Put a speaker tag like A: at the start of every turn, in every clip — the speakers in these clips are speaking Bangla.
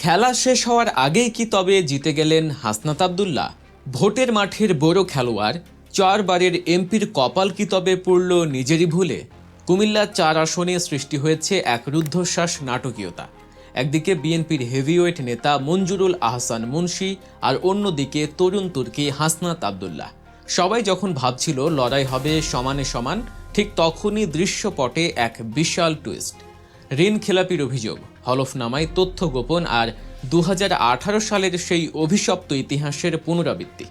A: খেলা শেষ হওয়ার আগেই কি তবে জিতে গেলেন হাসনাত আব্দুল্লাহ? ভোটের মাঠের বড় খেলোয়াড়, 4 বারের এমপির কপাল কি তবে পড়ল নিজেরই ভুলে? কুমিল্লা 4 আসনে সৃষ্টি হয়েছে এক রুদ্ধশ্বাস নাটকীয়তা। একদিকে বিএনপির হেভিওয়েট নেতা মঞ্জুরুল আহসান মুন্সি, আর অন্যদিকে তরুণ তুর্কি হাসনাত আব্দুল্লাহ। সবাই যখন ভাবছিল লড়াই হবে সমানে সমান, ঠিক তখনই দৃশ্যপটে এক বিশাল টুইস্ট। ঋণ খেলাপির অভিযোগ, হলফনামায় তথ্য গোপন, আর 2018 সালের সেই অভিশপ্ত ইতিহাসের পুনরাবৃত্তি।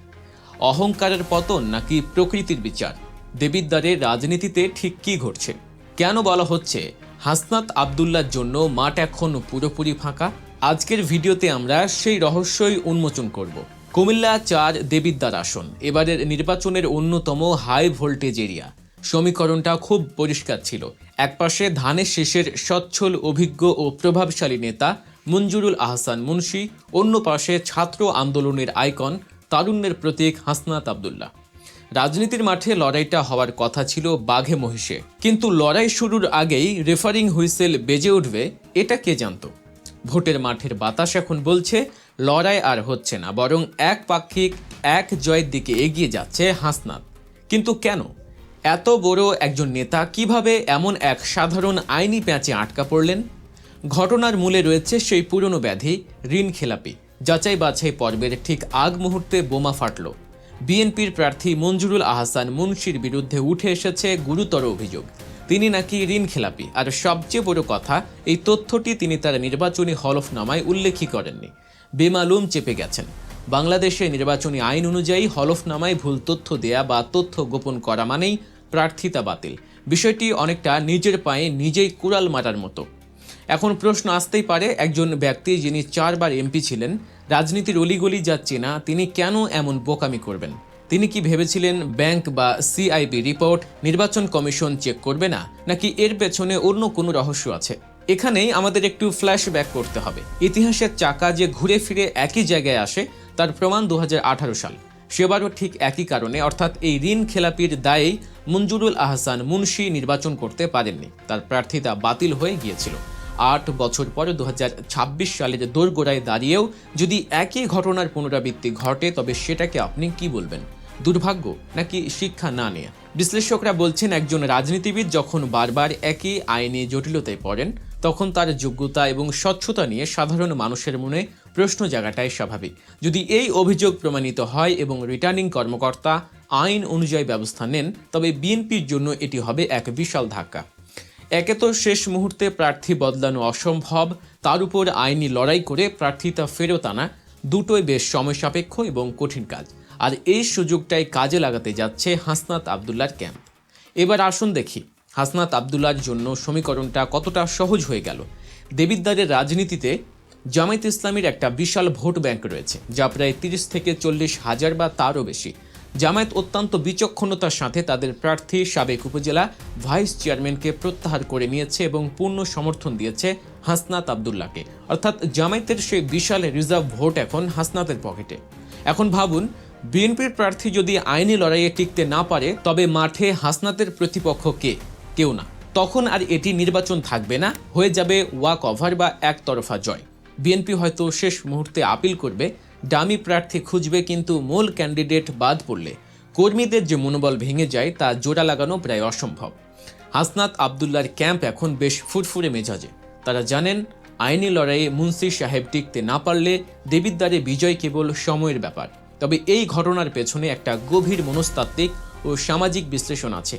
A: অহংকারের পতন নাকি প্রকৃতির বিচার? দেবিদ্বারের রাজনীতিতে ঠিক কী ঘটছে? কেন বলা হচ্ছে হাসনাত আব্দুল্লাহর জন্য মাঠ এখন পুরোপুরি ফাঁকা? আজকের ভিডিওতে আমরা সেই রহস্যই উন্মোচন করব। কুমিল্লা 4 দেবিদ্বার আসন এবারের নির্বাচনের অন্যতম হাই ভোল্টেজ এরিয়া। সমীকরণটা খুব পরিষ্কার ছিল। একপাশে ধানের শীষের সচ্ছল, অভিজ্ঞ ও প্রভাবশালী নেতা মঞ্জুরুল আহসান মুন্সি, অন্য পাশে ছাত্র আন্দোলনের আইকন, তারুণ্যের প্রতীক হাসনাত আব্দুল্লাহ। রাজনীতির মাঠে লড়াইটা হওয়ার কথা ছিল বাঘে মহিষে, কিন্তু লড়াই শুরুর আগেই রেফারিং হুইসেল বেজে উঠবে, এটা কে জানত? ভোটের মাঠের বাতাস এখন বলছে লড়াই আর হচ্ছে না, বরং একপাক্ষিক এক জয়ের দিকে এগিয়ে যাচ্ছে হাসনাত। কিন্তু কেন? এত বড় একজন নেতা কিভাবে এমন এক সাধারণ আইনি প্যাঁচে আটকা পড়লেন? ঘটনার মূলে রয়েছে সেই পুরনো ব্যাধি, ঋণ খেলাপি। যাচাই বাছাই পর্বের ঠিক আগ মুহূর্তে বোমা ফাটল। বিএনপির প্রার্থী মঞ্জুরুল আহসান মুন্সির বিরুদ্ধে উঠে এসেছে গুরুতর অভিযোগ, তিনি নাকি ঋণ খেলাপি। আর সবচেয়ে বড় কথা, এই তথ্যটি তিনি তার নির্বাচনী হলফনামায় উল্লেখই করেননি। বেমালুম চেপে গেছেন। বাংলাদেশে নির্বাচনী আইন অনুযায়ী হলফনামায় ভুল তথ্য দেয়া বা তথ্য গোপন করা মানেই প্রার্থিতা বাতিল। বিষয়টি অনেকটা নিজের পায়ে নিজেই কুড়াল মারার মতো। এখন প্রশ্ন আসতেই পারে, একজন ব্যক্তি যিনি 4 বার এমপি ছিলেন, রাজনীতির অলিগলি যাচ্ছে না, তিনি কেন এমন বোকামি করবেন? তিনি কি ভেবেছিলেন ব্যাংক বা সিআইবি রিপোর্ট নির্বাচন কমিশন চেক করবে না, নাকি এর পেছনে অন্য কোনো রহস্য আছে? এখানেই আমাদের একটু ফ্ল্যাশব্যাক করতে হবে। ইতিহাসের চাকা যে ঘুরে ফিরে একই জায়গায় আসে, তার প্রমাণ 2018 সাল। সেবারও ঠিক একই কারণে, অর্থাৎ এই ঋণ খেলাপির দায়েই মঞ্জুরুল আহসান মুন্সি নির্বাচন করতে পারেননি। তার প্রার্থিতা বাতিল হয়ে গিয়েছিল। 8 বছর পরে 2026 সালের দোরগোড়ায় দাঁড়িয়েও যদি একই ঘটনার পুনরাবৃত্তি ঘটে, তবে সেটাকে আপনি কি বলবেন? দুর্ভাগ্য নাকি শিক্ষা না নেয়া? বিশ্লেষকরা বলছেন, একজন রাজনীতিবিদ যখন বারবার একই আইনি জটিলতায় পড়েন, তখন তার যোগ্যতা এবং স্বচ্ছতা নিয়ে সাধারণ মানুষের মনে প্রশ্ন জাগাটাই স্বাভাবিক। যদি এই অভিযোগ প্রমাণিত হয় এবং রিটার্নিং কর্মকর্তা আইন অনুযায়ী ব্যবস্থা নেন, তবে বিএনপির জন্য এটি হবে এক বিশাল ধাক্কা। একে তো শেষ মুহূর্তে প্রার্থী বদলানো অসম্ভব, তার উপর আইনি লড়াই করে প্রার্থিতা ফেরত আনা, দুটোই বেশ সময় সাপেক্ষ এবং কঠিন কাজ। আর এই সুযোগটাই কাজে লাগাতে যাচ্ছে হাসনাত আব্দুল্লাহর ক্যাম্প। এবার আসুন দেখি হাসনাত আব্দুল্লাহর জন্য সমীকরণটা কতটা সহজ হয়ে গেল। দেবিদ্বারের রাজনীতিতে জামায়াত ইসলামীর একটা বিশাল ভোট ব্যাংক রয়েছে, যা প্রায় 30 থেকে 40 হাজার বা তারও বেশি। জামায়াত অত্যন্ত বিচক্ষণতার সাথে তাদের প্রার্থী সাবেক উপজেলা ভাইস চেয়ারম্যানকে প্রত্যাহার করে নিয়েছে এবং পূর্ণ সমর্থন দিয়েছে হাসনাত আব্দুল্লাহকে। অর্থাৎ জামায়াতের সেই বিশাল রিজার্ভ ভোট এখন হাসনাতের পকেটে। এখন ভাবুন, বিএনপির প্রার্থী যদি আইনি লড়াইয়ে টিকতে না পারে, তবে মাঠে হাসনাতের প্রতিপক্ষ কে? কেউ না। তখন আর এটি নির্বাচন থাকবে না, হয়ে যাবে ওয়াক ওভার বা একতরফা জয়। বিএনপি হয়তো শেষ মুহূর্তে আপিল করবে, ডামি প্রার্থী খুঁজবে, কিন্তু মূল ক্যান্ডিডেট বাদ পড়লে কর্মীদের যে মনোবল ভেঙে যায়, তা জোড়া লাগানো প্রায় অসম্ভব। হাসনাত আব্দুল্লাহর ক্যাম্প এখন বেশ ফুরফুরে মেজাজে। তারা জানেন, আইনি লড়াইয়ে মুন্সি সাহেব টিকতে না পারলে দেবিদ্বারে বিজয় কেবল সময়ের ব্যাপার। তবে এই ঘটনার পেছনে একটা গভীর মনস্তাত্ত্বিক ও সামাজিক বিশ্লেষণ আছে।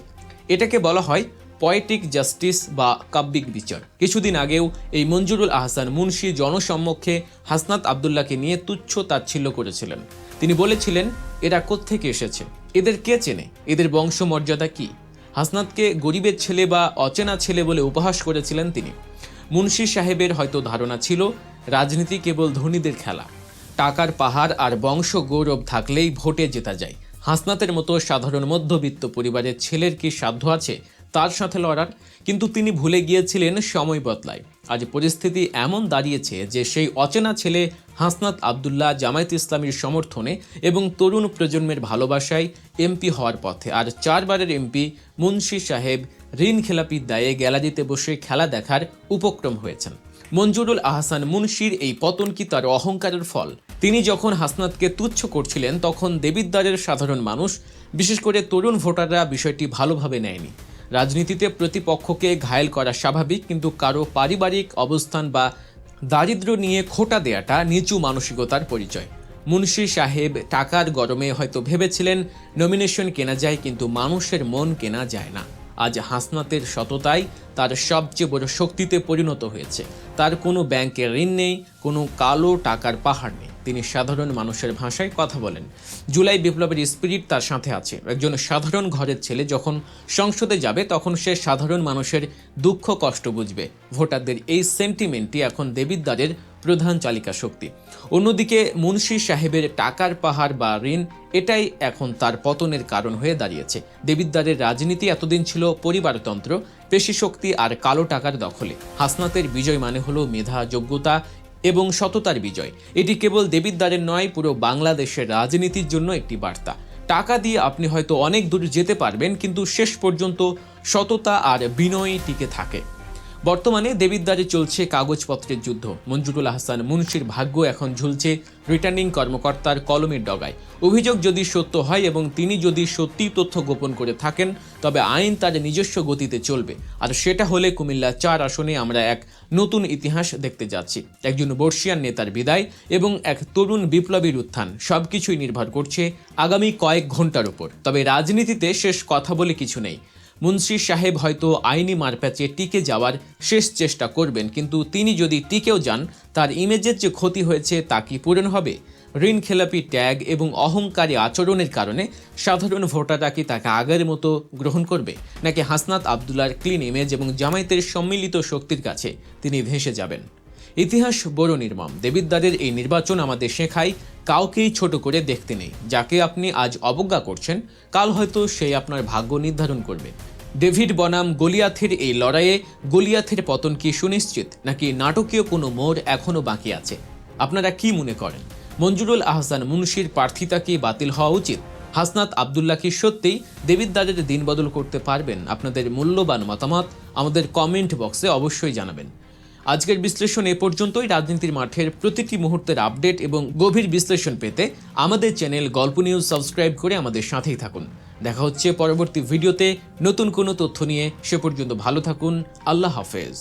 A: এটাকে বলা হয় পয়েটিক জাস্টিস বা কাব্যিক বিচার। কিছুদিন আগেও এই মঞ্জুরুল আহসান মুন্সি জনসম্মুখে হাসনাত আব্দুল্লাহকে নিয়ে তুচ্ছ তাচ্ছিল্য করেছিলেন। তিনি বলেছিলেন, এরা কোত্থেকে এসেছে, এদের কে চেনে, এদের বংশমর্যাদা কি? হাসনাতকে গরিবের ছেলে বা অচেনা ছেলে বলে উপহাস করেছিলেন তিনি। মুন্সি সাহেবের হয়তো ধারণা ছিল রাজনীতি কেবল ধনীদের খেলা, টাকার পাহাড় আর বংশ গৌরব থাকলেই ভোটে জেতা যায়। হাসনাতের মতো সাধারণ মধ্যবিত্ত পরিবারের ছেলের কি সাধ্য আছে তার সাথে লড়ার? কিন্তু তিনি ভুলে গিয়েছিলেন সময় বদলায়। আজ পরিস্থিতি এমন দাঁড়িয়েছে যে সেই অচেনা ছেলে হাসনাত আব্দুল্লাহ জামায়াত ইসলামীর সমর্থনে এবং তরুণ প্রজন্মের ভালোবাসায় এমপি হওয়ার পথে। আর 4 বারের এমপি মুন্সি সাহেব ঋণ খেলাপির দায়ে গ্যালারিতে বসে খেলা দেখার উপক্রম হয়েছেন। মঞ্জুরুল আহসান মুন্সির এই পতন কি তার অহংকারের ফল? তিনি যখন হাসনাতকে তুচ্ছ করছিলেন তখন দেবিদ্বারের সাধারণ মানুষ, বিশেষ করে তরুণ ভোটাররা বিষয়টি ভালোভাবে নেয়নি। রাজনীতিতে প্রতিপক্ষকে ঘায়েল করা স্বাভাবিক, কিন্তু কারো পারিবারিক অবস্থান বা দারিদ্র্য নিয়ে খোঁটা দেয়াটা নিচু মানসিকতার পরিচয়। মুন্সি সাহেব টাকার গরমে হয়তো ভেবেছিলেন নমিনেশন কেনা যায়, কিন্তু মানুষের মন কেনা যায় না। আজ হাসনাতের সততাই তার সবচেয়ে বড় শক্তিতে পরিণত হয়েছে। তার কোনো ব্যাংকের ঋণ নেই, কোনো কালো টাকার পাহাড় নেই। তিনি সাধারণ মানুষের ভাষায় কথা বলেন। জুলাই বিপ্লবের স্পিরিট তার সাথে আছে। একজন সাধারণ ঘরের ছেলে যখন সংসদে যাবে তখন সে সাধারণ মানুষের দুঃখ কষ্ট বুঝবে। ভোটারদের এই সেন্টিমেন্টই এখন দেবিদ্বারের প্রধান চালিকা শক্তি। অন্যদিকে মুন্সি সাহেবের টাকার পাহাড় বা ঋণ, এটাই এখন তার পতনের কারণ হয়ে দাঁড়িয়েছে। দেবিদ্বারের রাজনীতি এতদিন ছিল পরিবারতন্ত্র, পেশি শক্তি আর কালো টাকার দখলে। হাসনাতের বিজয় মানে হলো মেধা, যোগ্যতা এবং সততার বিজয়। এটি কেবল দেবিদ্বারের নয়, পুরো বাংলাদেশের রাজনীতির জন্য একটি বার্তা। টাকা দিয়ে আপনি হয়তো অনেক দূর যেতে পারবেন, কিন্তু শেষ পর্যন্ত সততা আর বিনয় টিকে থাকে। বর্তমানে দেবিদ্বারে চলছে কাগজপত্রের যুদ্ধ। মঞ্জুরুল আহসান মুন্সির ভাগ্য এখন ঝুলছে রিটার্নিং কর্মকর্তার কলমের ডগায়। অভিযোগ যদি সত্য হয় এবং তিনি যদি সত্যি তথ্য গোপন করে থাকেন, তবে আইন তার নিজস্ব গতিতে চলবে। আর সেটা হলে কুমিল্লা 4 আসনে আমরা এক নতুন ইতিহাস দেখতে যাচ্ছি। একজন বর্ষিয়ান নেতার বিদায় এবং এক তরুণ বিপ্লবীর উত্থান, সবকিছুই নির্ভর করছে আগামী কয়েক ঘন্টার উপর। তবে রাজনীতিতে শেষ কথা বলে কিছু নেই। মুন্সি সাহেব হয়তো আইনি মারপ্যাচে টিকে যাওয়ার শেষ চেষ্টা করবেন, কিন্তু তিনি যদি টিকেও যান, তার ইমেজের যে ক্ষতি হয়েছে তা কি পূরণ হবে? ঋণ খেলাপি ট্যাগ এবং অহংকারী আচরণের কারণে সাধারণ ভোটাররা কি তাকে আগের মতো গ্রহণ করবে, নাকি হাসনাত আবদুল্লাহর ক্লিন ইমেজ এবং জামায়াতের সম্মিলিত শক্তির কাছে তিনি ভেসে যাবেন? ইতিহাস বড় নির্মম। দেবিদ্বারের এই নির্বাচন আমাদের শেখায় কাউকেই ছোট করে দেখতে নেই। যাকে আপনি আজ অবজ্ঞা করছেন, কাল হয়তো সেই আপনার ভাগ্য নির্ধারণ করবে। ডেভিড বনাম গলিয়াথের এই লড়াইয়ে গলিয়াথের পতন কি সুনিশ্চিত, নাকি নাটকীয় কোনো মোড় এখনও বাকি আছে? আপনারা কি মনে করেন? মঞ্জুরুল আহসান মুন্সির প্রার্থিতা কি বাতিল হওয়া উচিত? হাসনাত আবদুল্লাহ কি সত্যিই দেবিদ্বারের দিন বদল করতে পারবেন? আপনাদের মূল্যবান মতামত আমাদের কমেন্ট বক্সে অবশ্যই জানাবেন। আজকের বিশ্লেষণ এ পর্যন্তই। রাজনীতির মাঠের প্রতিটি মুহূর্তের আপডেট এবং গভীর বিশ্লেষণ পেতে আমাদের চ্যানেল গল্প নিউজ সাবস্ক্রাইব করে আমাদের সাথেই থাকুন। দেখা হচ্ছে পরবর্তী ভিডিওতে নতুন কোনো তথ্য নিয়ে। সে পর্যন্ত ভালো থাকুন। আল্লাহ হাফেজ।